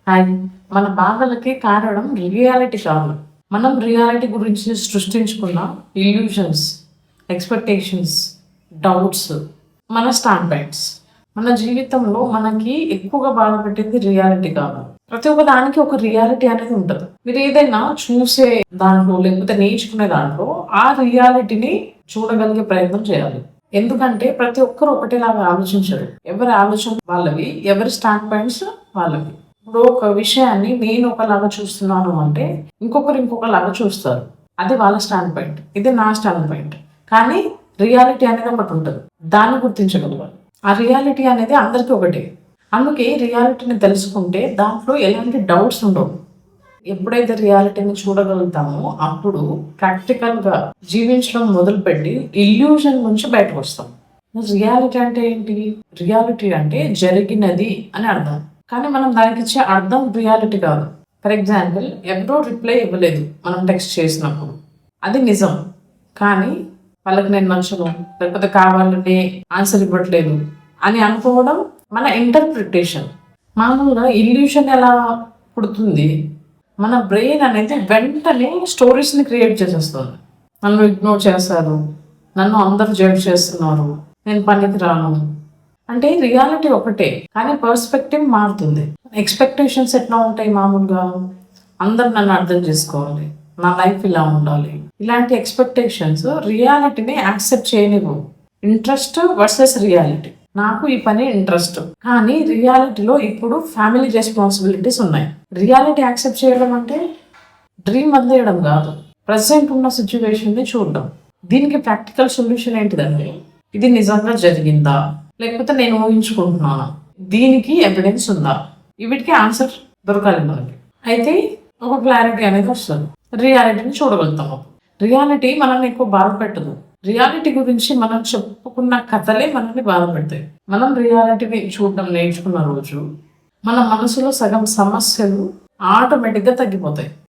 Hi. మన బాధలకి కారణం reality కాదు. మనం రియాలిటీ గురించి సృష్టించుకున్న ఇల్యూషన్స్, ఎక్స్‌పెక్టేషన్స్, డౌట్స్, మన స్టాండ్ పాయింట్స్. మన జీవితంలో మనకి ఎక్కువగా బాధపెట్టేది రియాలిటీ కాదు. ప్రతి ఒక్క దానికి ఒక రియాలిటీ అనేది ఉంటది. మీరు ఏదైనా చూసే దాంట్లో లేకపోతే నేర్చుకునే దాంట్లో ఆ రియాలిటీని చూడగలిగే ప్రయత్నం చేయాలి. ఎందుకంటే ప్రతి ఒక్కరు ఒకటేలాగా ఆలోచించరు. ఎవరి ఆలోచన వాళ్ళవి, ఎవరి స్టాండ్ పాయింట్స్ వాళ్ళవి. ఇప్పుడు ఒక విషయాన్ని నేను ఒకలాగా చూస్తున్నాను అంటే ఇంకొకరు ఇంకొకలాగా చూస్తారు. అది వాళ్ళ స్టాండ్ పాయింట్. ఇది నా స్టాండ్ పాయింట్. కానీ రియాలిటీ అనేది ఒకటి ఉంటుంది. దాన్ని గుర్తించగలగాలి. ఆ రియాలిటీ అనేది అందరికీ ఒకటే. అందుకే రియాలిటీని తెలుసుకుంటే దాంట్లో ఎలాంటి డౌట్స్ ఉండవు. ఎప్పుడైతే రియాలిటీని చూడగలుగుతామో అప్పుడు ప్రాక్టికల్‌గా జీవించడం మొదలుపెట్టి ఇల్యూషన్ నుంచి బయటకొస్తాం. రియాలిటీ అంటే ఏంటి? రియాలిటీ అంటే జరిగినది అని అర్థం. కానీ మనం దానికిచ్చే అర్థం రియాలిటీ కాదు. ఫర్ ఎగ్జాంపుల్, ఎవరో రిప్లై ఇవ్వలేదు మనం టెక్స్ట్ చేసినప్పుడు. అది నిజం. కానీ వాళ్ళకి నేను నచ్చను, లేకపోతే కావాలని ఆన్సర్ ఇవ్వట్లేదు అని అనుకోవడం మన ఇంటర్ప్రిటేషన్. మామూలుగా ఇల్యూషన్ ఎలా పుడుతుంది? మన బ్రెయిన్ అనేది వెంటనే స్టోరీస్‌ని క్రియేట్ చేసేస్తుంది. నన్ను ఇగ్నోర్ చేస్తారు, నన్ను అందరూ జడ్జ్ చేస్తున్నారు, నేను పనికి రాను. అంటే రియాలిటీ ఒకటే కానీ పర్స్పెక్టివ్ మారుతుంది. ఎక్స్‌పెక్టేషన్స్ ఎట్లా ఉంటాయి మామూలుగా? అందరూ నన్ను అర్థం చేసుకోవాలి, నా లైఫ్ ఇలా ఉండాలి. ఇలాంటి ఎక్స్‌పెక్టేషన్స్ రియాలిటీని యాక్సెప్ట్ చేయనివ్వవు. Interest versus reality. నాకు ఈ పని ఇంట్రెస్ట్, కానీ రియాలిటీలో ఇప్పుడు ఫ్యామిలీ రెస్పాన్సిబిలిటీస్ ఉన్నాయి. రియాలిటీ యాక్సెప్ట్ చేయడం అంటే డ్రీమ్ వదిలేయడం కాదు, ప్రజెంట్ ఉన్న సిచ్యువేషన్ని చూడడం. దీనికి ప్రాక్టికల్ సొల్యూషన్ ఏంటిదంటే, ఇది నిజంగా జరిగిందా లేకపోతే నేను ఊహించుకుంటున్నానా, దీనికి ఎవిడెన్స్ ఉందా? వీటికి ఆన్సర్ దొరకాలి మనకి. అయితే ఒక క్లారిటీ అనేది వస్తుంది. రియాలిటీని చూడగలుగుతాము. రియాలిటీ మనల్ని ఎక్కువ బాధ పెట్టదు. రియాలిటీ గురించి మనం చెప్పుకున్న కథలే మనల్ని బాధ పెడతాయి. మనం రియాలిటీని చూడడం నేర్చుకున్న రోజు మన మనసులో సగం సమస్యలు ఆటోమేటిక్గా తగ్గిపోతాయి.